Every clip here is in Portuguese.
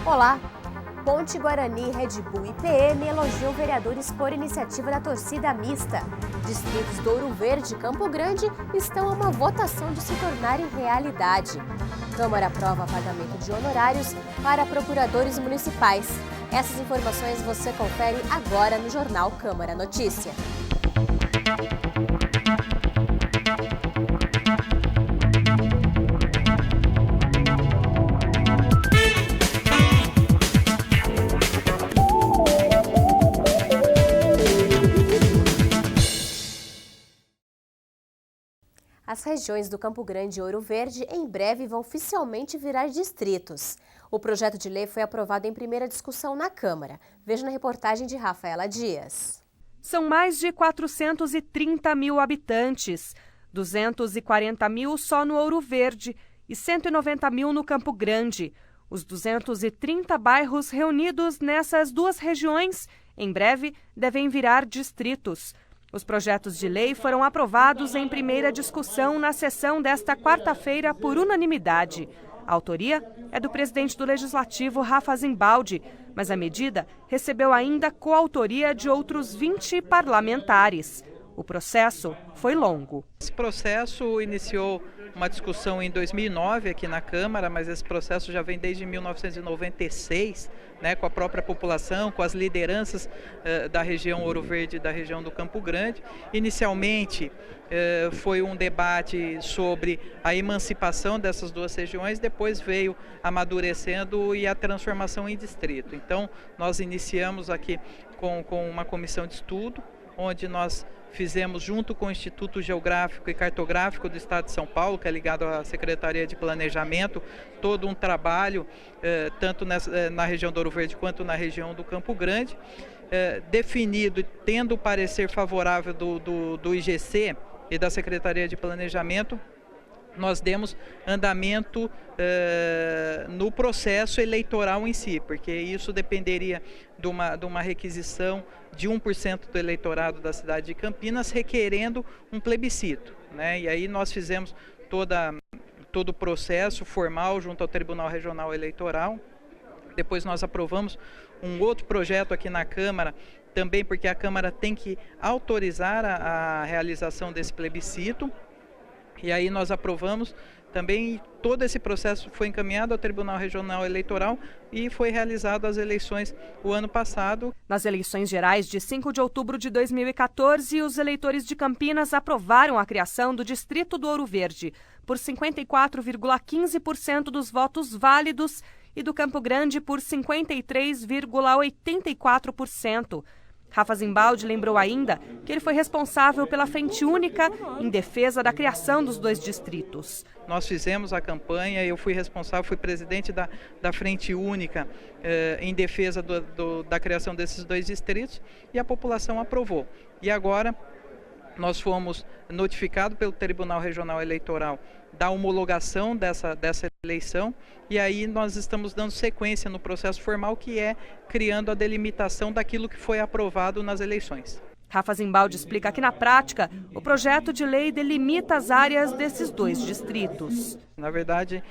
Olá! Ponte Guarani, Red Bull e PM elogiam vereadores por iniciativa da torcida mista. Distritos do Ouro Verde e Campo Grande estão a uma votação de se tornarem realidade. Câmara aprova pagamento de honorários para procuradores municipais. Essas informações você confere agora no Jornal Câmara Notícia. As regiões do Campo Grande e Ouro Verde em breve vão oficialmente virar distritos. O projeto de lei foi aprovado em primeira discussão na Câmara. Veja na reportagem de Rafaela Dias. São mais de 430 mil habitantes, 240 mil só no Ouro Verde e 190 mil no Campo Grande. Os 230 bairros reunidos nessas duas regiões, em breve, devem virar distritos. Os projetos de lei foram aprovados em primeira discussão na sessão desta quarta-feira por unanimidade. A autoria é do presidente do Legislativo, Rafa Zimbaldi, mas a medida recebeu ainda coautoria de outros 20 parlamentares. O processo foi longo. Esse processo iniciou uma discussão em 2009 aqui na Câmara, mas esse processo já vem desde 1996, com a própria população, com as lideranças da região Ouro Verde e da região do Campo Grande. Inicialmente foi um debate sobre a emancipação dessas duas regiões, depois veio amadurecendo e a transformação em distrito. Então nós iniciamos aqui com uma comissão de estudo, onde nós fizemos, junto com o Instituto Geográfico e Cartográfico do Estado de São Paulo, que é ligado à Secretaria de Planejamento, todo um trabalho, tanto na região do Ouro Verde quanto na região do Campo Grande, definido e tendo o parecer favorável do IGC e da Secretaria de Planejamento, nós demos andamento no processo eleitoral em si, porque isso dependeria de uma requisição de 1% do eleitorado da cidade de Campinas, requerendo um plebiscito, E aí nós fizemos todo o processo formal junto ao Tribunal Regional Eleitoral. Depois nós aprovamos um outro projeto aqui na Câmara, também porque a Câmara tem que autorizar a realização desse plebiscito. E aí nós aprovamos também, todo esse processo foi encaminhado ao Tribunal Regional Eleitoral e foi realizado as eleições o ano passado. Nas eleições gerais de 5 de outubro de 2014, os eleitores de Campinas aprovaram a criação do Distrito do Ouro Verde por 54,15% dos votos válidos e do Campo Grande por 53,84%. Rafa Zimbaldi lembrou ainda que ele foi responsável pela Frente Única em defesa da criação dos dois distritos. Nós fizemos a campanha, eu fui responsável, fui presidente da Frente Única em defesa da criação desses dois distritos e a população aprovou. E agora nós fomos notificados pelo Tribunal Regional Eleitoral da homologação dessa eleição e aí nós estamos dando sequência no processo formal, que é criando a delimitação daquilo que foi aprovado nas eleições. Rafa Zimbaldi explica que, na prática, o projeto de lei delimita as áreas desses dois distritos. Na verdade,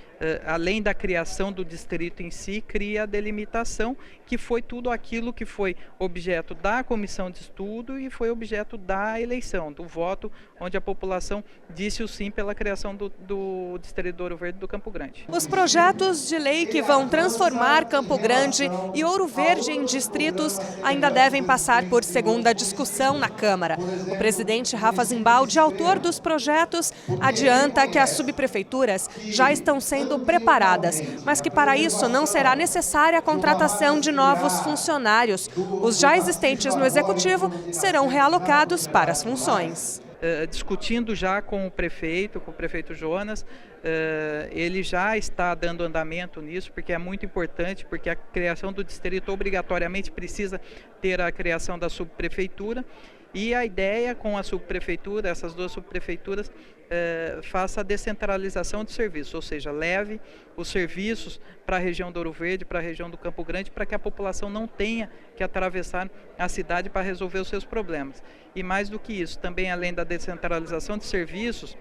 além da criação do distrito em si, cria a delimitação, que foi tudo aquilo que foi objeto da comissão de estudo e foi objeto da eleição, do voto, onde a população disse o sim pela criação do Distrito do Ouro Verde do Campo Grande. Os projetos de lei que vão transformar Campo Grande e Ouro Verde em distritos ainda devem passar por segunda discussão na Câmara. O presidente Rafa Zimbaldi, autor dos projetos, adianta que as subprefeituras já estão sendo preparadas, mas que para isso não será necessária a contratação de novos funcionários. Os já existentes no Executivo serão realocados para as funções. Discutindo já com o prefeito Jonas, ele já está dando andamento nisso, porque é muito importante, porque a criação do distrito obrigatoriamente precisa ter a criação da subprefeitura, e a ideia com a subprefeitura, essas duas subprefeituras, faça a descentralização de serviços, ou seja, leve os serviços para a região do Ouro Verde, para a região do Campo Grande, para que a população não tenha que atravessar a cidade para resolver os seus problemas. E mais do que isso, também além da descentralização de serviços,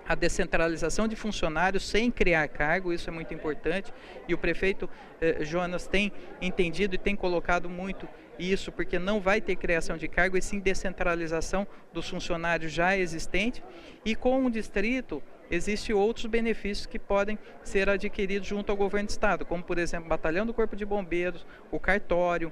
a descentralização de funcionários sem criar cargo, isso é muito importante, e o prefeito Jonas tem entendido e tem colocado muito isso, porque não vai ter criação de cargo, e sim descentralização dos funcionários já existentes, e com o distrito existem outros benefícios que podem ser adquiridos junto ao governo do estado, como por exemplo o batalhão do Corpo de Bombeiros, o cartório,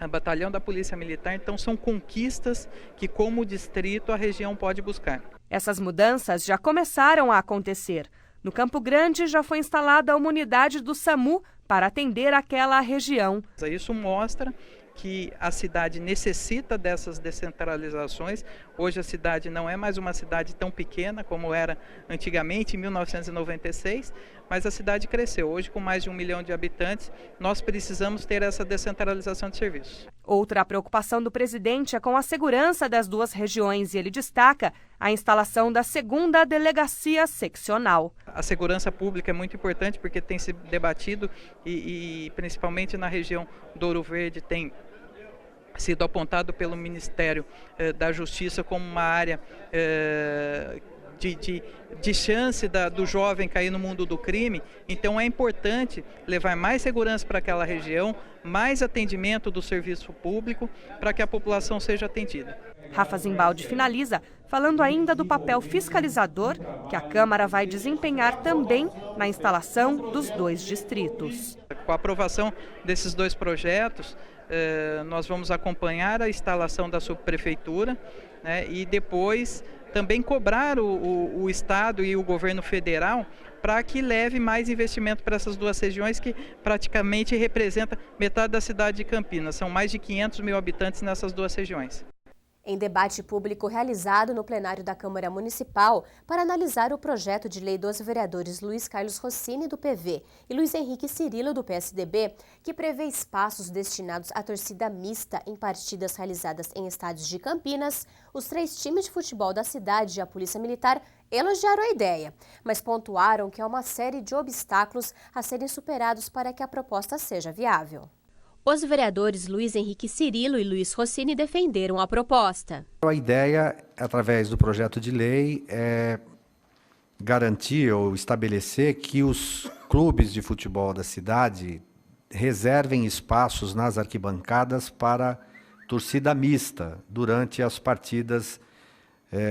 a batalhão da Polícia Militar. Então são conquistas que, como distrito, a região pode buscar. Essas mudanças já começaram a acontecer. No Campo Grande já foi instalada uma unidade do SAMU para atender aquela região. Isso mostra que a cidade necessita dessas descentralizações. Hoje a cidade não é mais uma cidade tão pequena como era antigamente, em 1996, mas a cidade cresceu. Hoje, com mais de 1 milhão de habitantes, nós precisamos ter essa descentralização de serviços. Outra preocupação do presidente é com a segurança das duas regiões, e ele destaca a instalação da 2ª delegacia seccional. A segurança pública é muito importante porque tem se debatido e principalmente na região do Ouro Verde tem sido apontado pelo Ministério da Justiça como uma área de chance do jovem cair no mundo do crime. Então é importante levar mais segurança para aquela região, mais atendimento do serviço público para que a população seja atendida. Rafa Zimbaldi finaliza falando ainda do papel fiscalizador que a Câmara vai desempenhar também na instalação dos 2 distritos. Com a aprovação desses 2 projetos, nós vamos acompanhar a instalação da subprefeitura, né, e depois também cobrar o Estado e o governo federal para que leve mais investimento para essas 2 regiões, que praticamente representa metade da cidade de Campinas. São mais de 500 mil habitantes nessas 2 regiões. Em debate público realizado no plenário da Câmara Municipal para analisar o projeto de lei dos vereadores Luiz Carlos Rossini, do PV, e Luiz Henrique Cirilo, do PSDB, que prevê espaços destinados à torcida mista em partidas realizadas em estádios de Campinas, os 3 times de futebol da cidade e a Polícia Militar elogiaram a ideia, mas pontuaram que há uma série de obstáculos a serem superados para que a proposta seja viável. Os vereadores Luiz Henrique Cirilo e Luiz Rossini defenderam a proposta. A ideia, através do projeto de lei, é garantir ou estabelecer que os clubes de futebol da cidade reservem espaços nas arquibancadas para torcida mista durante as partidas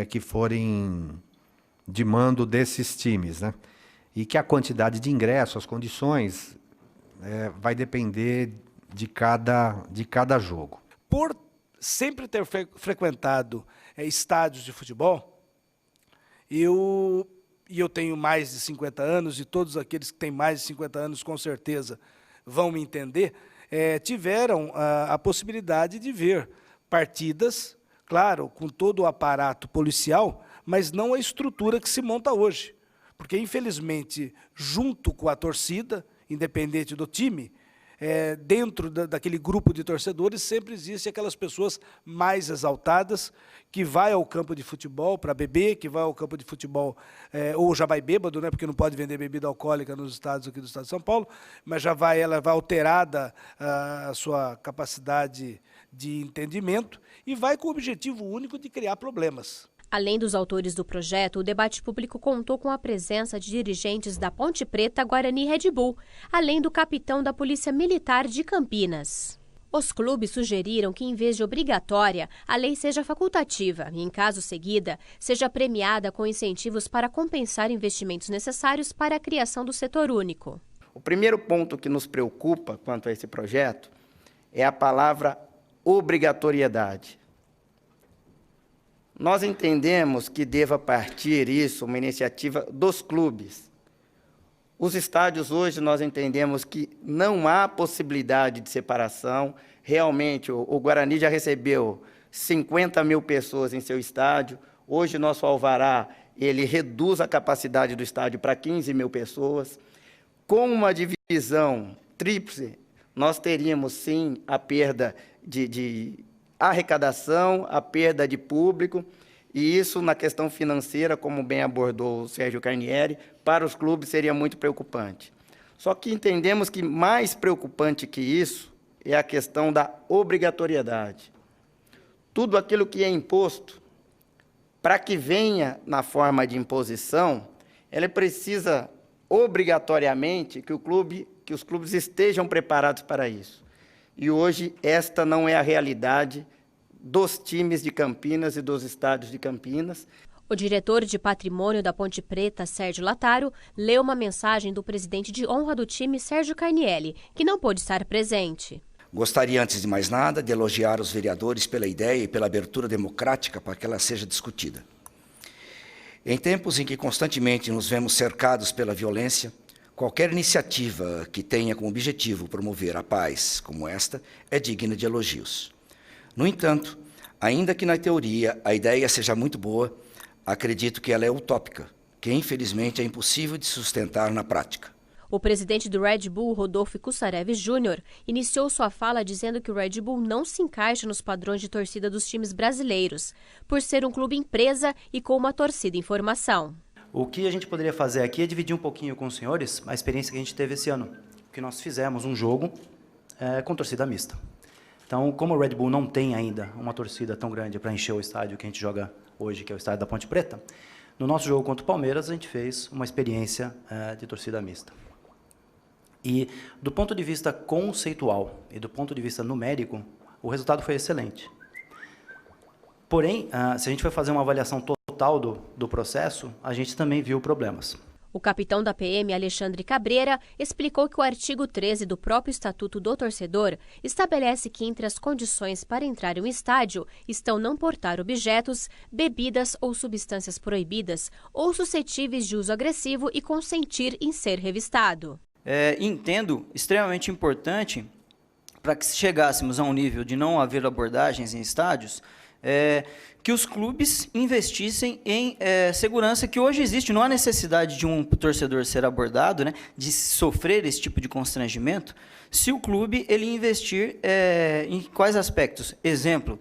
que forem de mando desses times, né? E que a quantidade de ingressos, as condições, vai depender de cada jogo. Por sempre ter frequentado estádios de futebol, eu tenho mais de 50 anos, e todos aqueles que têm mais de 50 anos com certeza vão me entender, tiveram a possibilidade de ver partidas, claro, com todo o aparato policial, mas não a estrutura que se monta hoje. Porque, infelizmente, junto com a torcida, independente do time, dentro daquele grupo de torcedores sempre existem aquelas pessoas mais exaltadas que vai ao campo de futebol para beber, que vai ao campo de futebol ou já vai bêbado, né, porque não pode vender bebida alcoólica nos estados aqui do estado de São Paulo, mas ela vai alterada a sua capacidade de entendimento e vai com o objetivo único de criar problemas. Além dos autores do projeto, o debate público contou com a presença de dirigentes da Ponte Preta, Guarani e Red Bull, além do capitão da Polícia Militar de Campinas. Os clubes sugeriram que, em vez de obrigatória, a lei seja facultativa e, em caso seguida, seja premiada com incentivos para compensar investimentos necessários para a criação do setor único. O primeiro ponto que nos preocupa quanto a esse projeto é a palavra obrigatoriedade. Nós entendemos que deva partir isso, uma iniciativa dos clubes. Os estádios hoje nós entendemos que não há possibilidade de separação. Realmente, o Guarani já recebeu 50 mil pessoas em seu estádio. Hoje, nosso alvará, ele reduz a capacidade do estádio para 15 mil pessoas. Com uma divisão tríplice, nós teríamos, sim, a perda de arrecadação, a perda de público, e isso na questão financeira, como bem abordou o Sérgio Carnieri, para os clubes seria muito preocupante. Só que entendemos que mais preocupante que isso é a questão da obrigatoriedade. Tudo aquilo que é imposto para que venha na forma de imposição, ela precisa obrigatoriamente que os clubes estejam preparados para isso. E hoje esta não é a realidade dos times de Campinas e dos estádios de Campinas. O diretor de patrimônio da Ponte Preta, Sérgio Lataro, leu uma mensagem do presidente de honra do time, Sérgio Carnielli, que não pôde estar presente. Gostaria, antes de mais nada, de elogiar os vereadores pela ideia e pela abertura democrática para que ela seja discutida. Em tempos em que constantemente nos vemos cercados pela violência, qualquer iniciativa que tenha como objetivo promover a paz, como esta, é digna de elogios. No entanto, ainda que na teoria a ideia seja muito boa, acredito que ela é utópica, que infelizmente é impossível de sustentar na prática. O presidente do Red Bull, Rodolfo Kussarev Júnior, iniciou sua fala dizendo que o Red Bull não se encaixa nos padrões de torcida dos times brasileiros, por ser um clube empresa e com uma torcida em formação. O que a gente poderia fazer aqui é dividir um pouquinho com os senhores a experiência que a gente teve esse ano, que nós fizemos um jogo com torcida mista. Então, como o Red Bull não tem ainda uma torcida tão grande para encher o estádio que a gente joga hoje, que é o estádio da Ponte Preta, no nosso jogo contra o Palmeiras a gente fez uma experiência de torcida mista. E, do ponto de vista conceitual e do ponto de vista numérico, o resultado foi excelente. Porém, se a gente for fazer uma avaliação total do processo, a gente também viu problemas. O capitão da PM, Alexandre Cabreira, explicou que o artigo 13 do próprio Estatuto do Torcedor estabelece que entre as condições para entrar em um estádio estão não portar objetos, bebidas ou substâncias proibidas ou suscetíveis de uso agressivo e consentir em ser revistado. Entendo extremamente importante, para que chegássemos a um nível de não haver abordagens em estádios, que os clubes investissem em segurança, que hoje existe. Não há necessidade de um torcedor ser abordado, né, de sofrer esse tipo de constrangimento, se o clube ele investir em quais aspectos. Exemplo,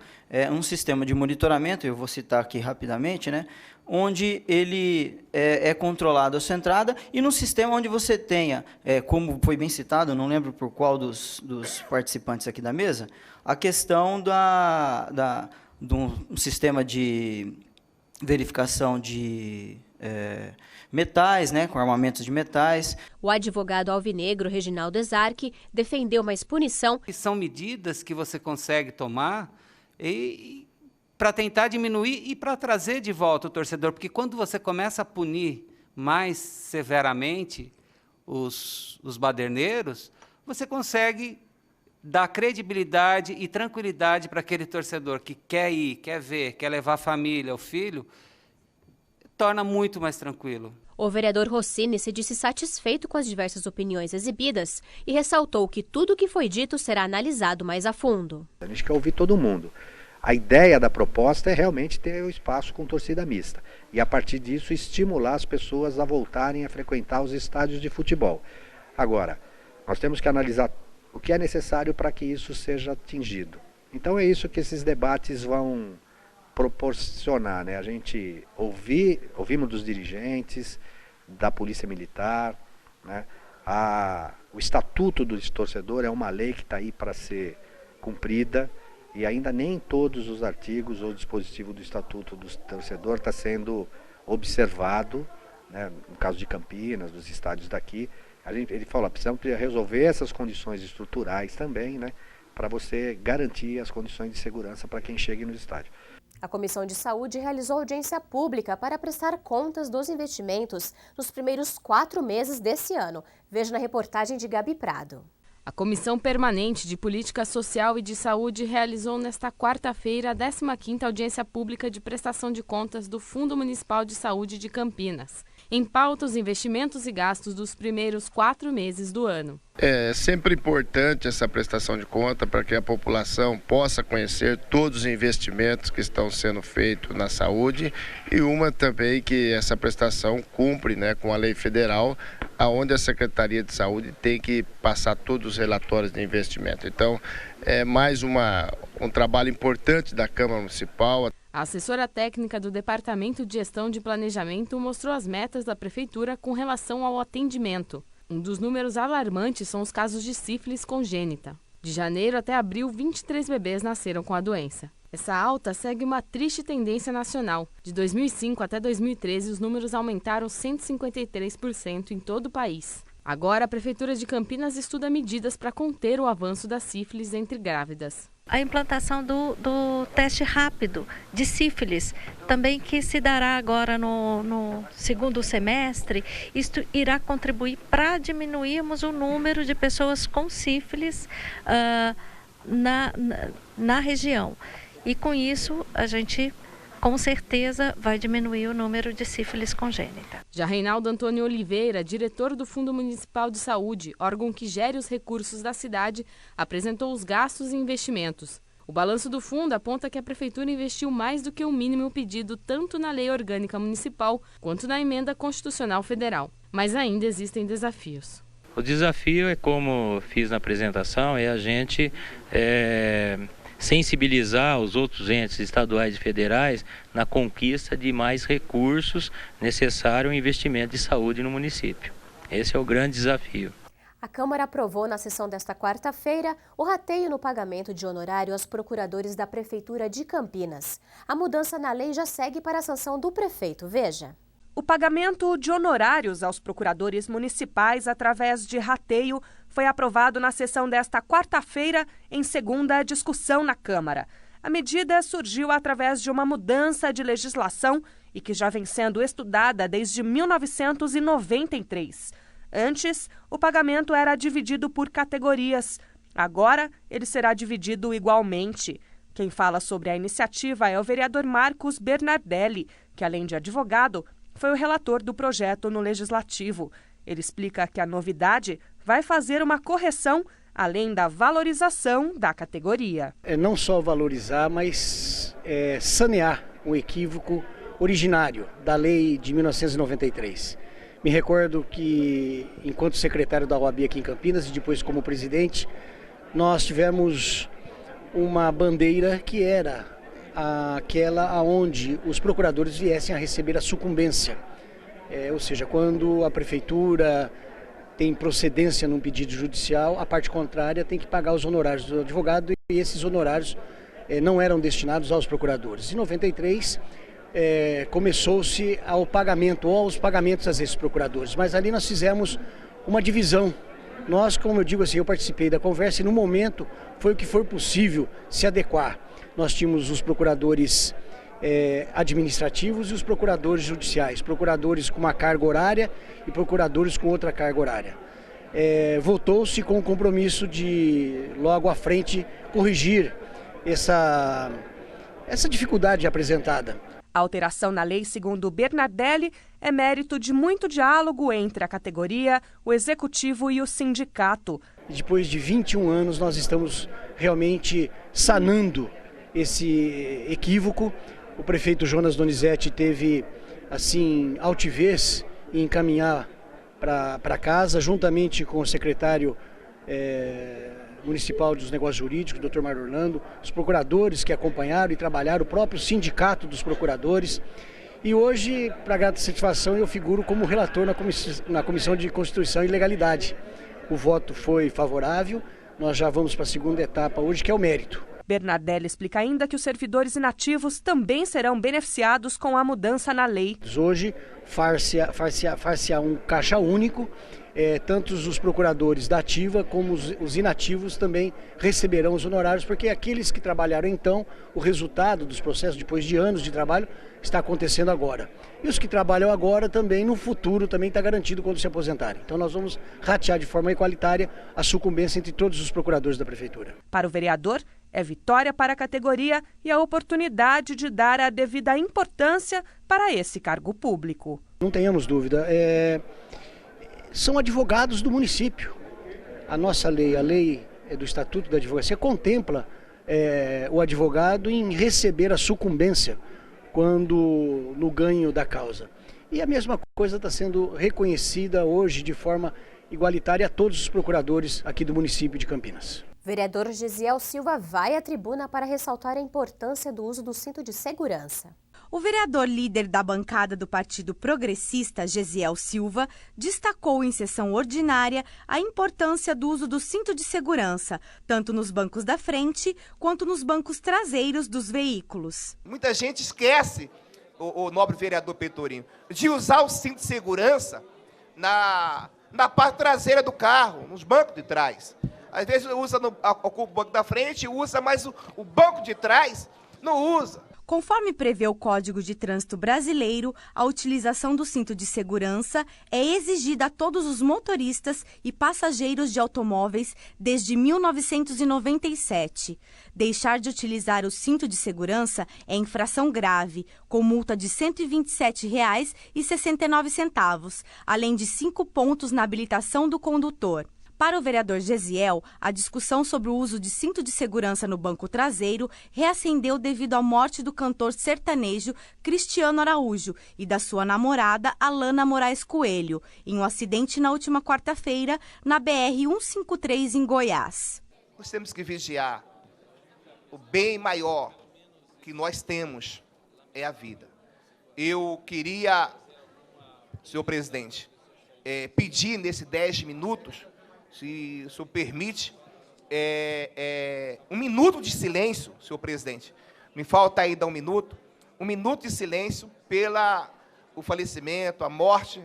um sistema de monitoramento, eu vou citar aqui rapidamente, né, onde ele é controlado a sua entrada, e num sistema onde você tenha, como foi bem citado, não lembro por qual dos participantes aqui da mesa, a questão de um sistema de verificação de metais, né, com armamentos de metais. O advogado alvinegro Reginaldo Exarque defendeu mais punição. São medidas que você consegue tomar para tentar diminuir e para trazer de volta o torcedor, porque quando você começa a punir mais severamente os baderneiros, você consegue dar credibilidade e tranquilidade para aquele torcedor que quer ir, quer ver, quer levar a família, o filho, torna muito mais tranquilo. O vereador Rossini se disse satisfeito com as diversas opiniões exibidas e ressaltou que tudo o que foi dito será analisado mais a fundo. A gente quer ouvir todo mundo. A ideia da proposta é realmente ter o espaço com torcida mista e, a partir disso, estimular as pessoas a voltarem a frequentar os estádios de futebol. Agora, nós temos que analisar o que é necessário para que isso seja atingido. Então é isso que esses debates vão proporcionar, né? A gente ouvimos dos dirigentes, da Polícia Militar, né? O Estatuto do Torcedor é uma lei que está aí para ser cumprida, e ainda nem todos os artigos ou dispositivo do Estatuto do Torcedor está sendo observado, né? No caso de Campinas, dos estádios daqui, ele falou, precisamos resolver essas condições estruturais também, né? Para você garantir as condições de segurança para quem chegue no estádio. A Comissão de Saúde realizou audiência pública para prestar contas dos investimentos nos primeiros 4 meses desse ano. Veja na reportagem de Gabi Prado. A Comissão Permanente de Política Social e de Saúde realizou nesta quarta-feira a 15ª audiência pública de prestação de contas do Fundo Municipal de Saúde de Campinas. Em pauta, os investimentos e gastos dos primeiros 4 meses do ano. É sempre importante essa prestação de conta para que a população possa conhecer todos os investimentos que estão sendo feitos na saúde, e uma também que essa prestação cumpre, né, com a lei federal, aonde a Secretaria de Saúde tem que passar todos os relatórios de investimento. Então, é mais um trabalho importante da Câmara Municipal. A assessora técnica do Departamento de Gestão de Planejamento mostrou as metas da Prefeitura com relação ao atendimento. Um dos números alarmantes são os casos de sífilis congênita. De janeiro até abril, 23 bebês nasceram com a doença. Essa alta segue uma triste tendência nacional. De 2005 até 2013, os números aumentaram 153% em todo o país. Agora, a Prefeitura de Campinas estuda medidas para conter o avanço da sífilis entre grávidas. A implantação do teste rápido de sífilis, também que se dará agora no segundo semestre, isto irá contribuir para diminuirmos o número de pessoas com sífilis na região. E com isso, a gente com certeza vai diminuir o número de sífilis congênita. Já Reinaldo Antônio Oliveira, diretor do Fundo Municipal de Saúde, órgão que gere os recursos da cidade, apresentou os gastos e investimentos. O balanço do fundo aponta que a Prefeitura investiu mais do que o mínimo pedido tanto na Lei Orgânica Municipal quanto na Emenda Constitucional Federal. Mas ainda existem desafios. O desafio é, como fiz na apresentação, é a gente sensibilizar os outros entes estaduais e federais na conquista de mais recursos necessários ao investimento de saúde no município. Esse é o grande desafio. A Câmara aprovou na sessão desta quarta-feira o rateio no pagamento de honorário aos procuradores da Prefeitura de Campinas. A mudança na lei já segue para a sanção do prefeito. Veja. O pagamento de honorários aos procuradores municipais através de rateio foi aprovado na sessão desta quarta-feira em segunda discussão na Câmara. A medida surgiu através de uma mudança de legislação e que já vem sendo estudada desde 1993. Antes, o pagamento era dividido por categorias. Agora, ele será dividido igualmente. Quem fala sobre a iniciativa é o vereador Marcos Bernardelli, que, além de advogado, foi o relator do projeto no Legislativo. Ele explica que a novidade vai fazer uma correção, além da valorização da categoria. É não só valorizar, mas sanear um equívoco originário da lei de 1993. Me recordo que, enquanto secretário da OAB aqui em Campinas e depois como presidente, nós tivemos uma bandeira que era aquela onde os procuradores viessem a receber a sucumbência. Ou seja, quando a prefeitura tem procedência num pedido judicial, a parte contrária tem que pagar os honorários do advogado e esses honorários não eram destinados aos procuradores. Em 93, começou-se ao pagamento ou aos pagamentos a esses procuradores, mas ali nós fizemos uma divisão. Nós, como eu digo assim, eu participei da conversa e no momento foi o que for possível se adequar. Nós tínhamos os procuradores administrativos e os procuradores judiciais, procuradores com uma carga horária e procuradores com outra carga horária. Votou-se com o compromisso de, logo à frente, corrigir essa dificuldade apresentada. A alteração na lei, segundo Bernardelli, é mérito de muito diálogo entre a categoria, o executivo e o sindicato. Depois de 21 anos, nós estamos realmente sanando esse equívoco. O prefeito Jonas Donizete teve, assim, altivez em encaminhar para casa, juntamente com o secretário municipal dos negócios jurídicos, Dr. Mário Orlando, os procuradores que acompanharam e trabalharam, o próprio sindicato dos procuradores. E hoje, para grata satisfação, eu figuro como relator na Comissão de Constituição e Legalidade. O voto foi favorável, nós já vamos para a segunda etapa hoje, que é o mérito. Bernardelli explica ainda que os servidores inativos também serão beneficiados com a mudança na lei. Hoje, far-se-á um caixa único, tanto os procuradores da ativa como os inativos também receberão os honorários, porque aqueles que trabalharam então, o resultado dos processos depois de anos de trabalho está acontecendo agora. E os que trabalham agora também, no futuro, também está garantido quando se aposentarem. Então nós vamos ratear de forma igualitária a sucumbência entre todos os procuradores da Prefeitura. Para o vereador, é vitória para a categoria e a oportunidade de dar a devida importância para esse cargo público. Não tenhamos dúvida, são advogados do município. A nossa lei, a lei do Estatuto da Advocacia, contempla o advogado em receber a sucumbência quando no ganho da causa. E a mesma coisa está sendo reconhecida hoje de forma igualitária a todos os procuradores aqui do município de Campinas. Vereador Gesiel Silva vai à tribuna para ressaltar a importância do uso do cinto de segurança. O vereador líder da bancada do Partido Progressista, Gesiel Silva, destacou em sessão ordinária a importância do uso do cinto de segurança, tanto nos bancos da frente quanto nos bancos traseiros dos veículos. Muita gente esquece, o nobre vereador Peitorinho, de usar o cinto de segurança na parte traseira do carro, nos bancos de trás. Às vezes ocupa o banco da frente, usa, mas o banco de trás não usa. Conforme prevê o Código de Trânsito Brasileiro, a utilização do cinto de segurança é exigida a todos os motoristas e passageiros de automóveis desde 1997. Deixar de utilizar o cinto de segurança é infração grave, com multa de R$ 127,69, além de 5 pontos na habilitação do condutor. Para o vereador Gesiel, a discussão sobre o uso de cinto de segurança no banco traseiro reacendeu devido à morte do cantor sertanejo Cristiano Araújo e da sua namorada Alana Moraes Coelho, em um acidente na última quarta-feira na BR-153 em Goiás. Nós temos que vigiar. O bem maior que nós temos é a vida. Eu queria, senhor presidente, pedir nesses 10 minutos, se o senhor permite, 1 minuto de silêncio, senhor presidente. Me falta ainda 1 minuto. 1 minuto de silêncio o falecimento, a morte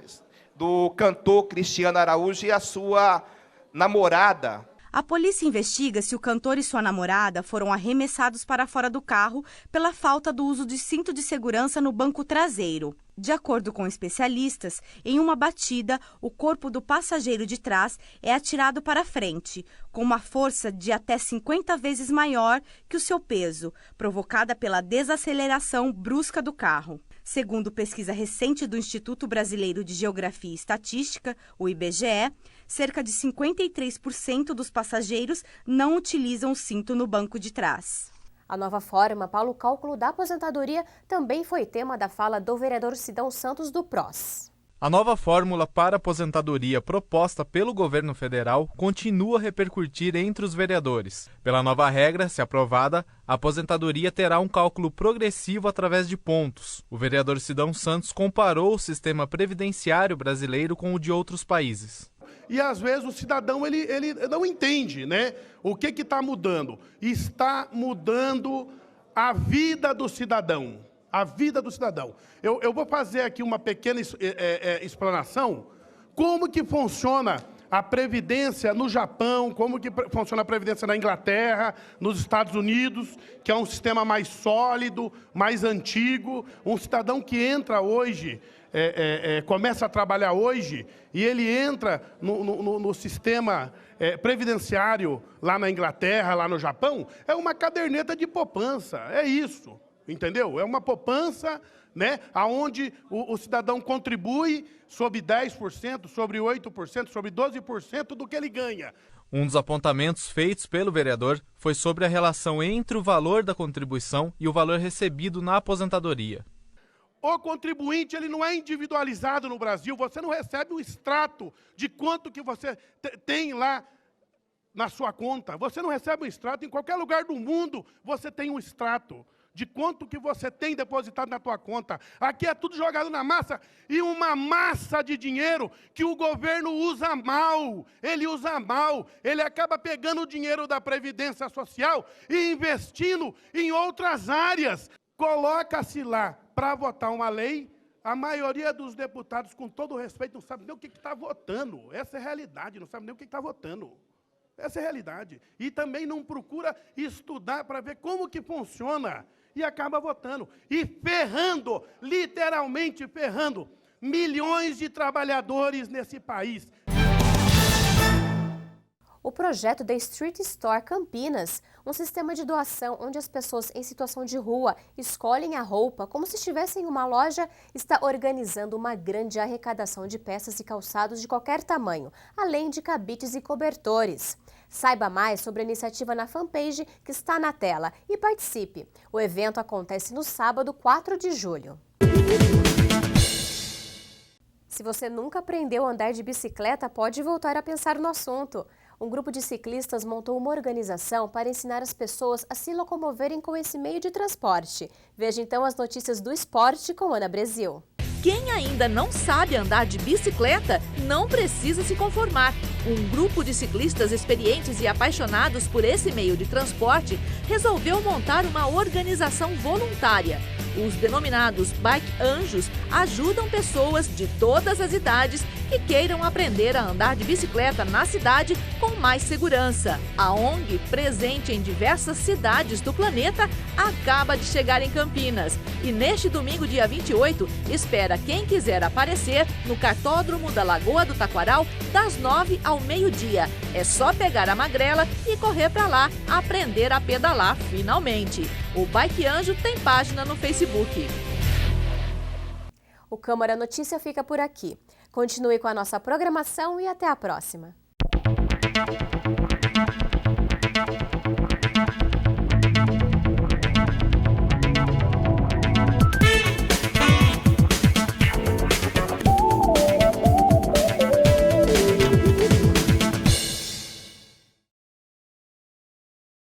do cantor Cristiano Araújo e a sua namorada. A polícia investiga se o cantor e sua namorada foram arremessados para fora do carro pela falta do uso de cinto de segurança no banco traseiro. De acordo com especialistas, em uma batida, o corpo do passageiro de trás é atirado para frente, com uma força de até 50 vezes maior que o seu peso, provocada pela desaceleração brusca do carro. Segundo pesquisa recente do Instituto Brasileiro de Geografia e Estatística, o IBGE, cerca de 53% dos passageiros não utilizam o cinto no banco de trás. A nova forma para o cálculo da aposentadoria também foi tema da fala do vereador Sidão Santos do PROS. A nova fórmula para aposentadoria proposta pelo governo federal continua a repercutir entre os vereadores. Pela nova regra, se aprovada, a aposentadoria terá um cálculo progressivo através de pontos. O vereador Sidão Santos comparou o sistema previdenciário brasileiro com o de outros países. E às vezes o cidadão ele não entende, né? O que está mudando? Está mudando a vida do cidadão. A vida do cidadão. Eu vou fazer aqui uma pequena explanação. Como que funciona a previdência no Japão, como que funciona a previdência na Inglaterra, nos Estados Unidos, que é um sistema mais sólido, mais antigo. Um cidadão que entra hoje, começa a trabalhar hoje, e ele entra no sistema previdenciário lá na Inglaterra, lá no Japão, é uma caderneta de poupança, é isso. Entendeu? É uma poupança, né, onde o cidadão contribui sobre 10%, sobre 8%, sobre 12% do que ele ganha. Um dos apontamentos feitos pelo vereador foi sobre a relação entre o valor da contribuição e o valor recebido na aposentadoria. O contribuinte ele não é individualizado no Brasil, você não recebe o extrato de quanto que você tem lá na sua conta. Você não recebe o extrato, em qualquer lugar do mundo você tem um extrato de quanto que você tem depositado na tua conta. Aqui é tudo jogado na massa, e uma massa de dinheiro que o governo usa mal. Ele usa mal, ele acaba pegando o dinheiro da Previdência Social e investindo em outras áreas. Coloca-se lá para votar uma lei, a maioria dos deputados, com todo respeito, não sabe nem o que está votando. Essa é a realidade, não sabe nem o que está votando. Essa é a realidade. E também não procura estudar para ver como que funciona. E acaba votando. E ferrando, literalmente ferrando, milhões de trabalhadores nesse país. O projeto da Street Store Campinas, um sistema de doação onde as pessoas em situação de rua escolhem a roupa como se estivessem em uma loja, está organizando uma grande arrecadação de peças e calçados de qualquer tamanho, além de cabides e cobertores. Saiba mais sobre a iniciativa na fanpage que está na tela e participe. O evento acontece no sábado, 4 de julho. Se você nunca aprendeu a andar de bicicleta, pode voltar a pensar no assunto. Um grupo de ciclistas montou uma organização para ensinar as pessoas a se locomoverem com esse meio de transporte. Veja então as notícias do esporte com Ana Brasil. Quem ainda não sabe andar de bicicleta não precisa se conformar. Um grupo de ciclistas experientes e apaixonados por esse meio de transporte resolveu montar uma organização voluntária. Os denominados Bike Anjos ajudam pessoas de todas as idades que queiram aprender a andar de bicicleta na cidade com mais segurança. A ONG, presente em diversas cidades do planeta, acaba de chegar em Campinas. E neste domingo, dia 28, espera quem quiser aparecer no cartódromo da Lagoa do Taquaral, das 9 ao meio-dia. É só pegar a magrela e correr para lá, aprender a pedalar finalmente. O Bike Anjo tem página no Facebook. O Câmara Notícia fica por aqui. Continue com a nossa programação e até a próxima.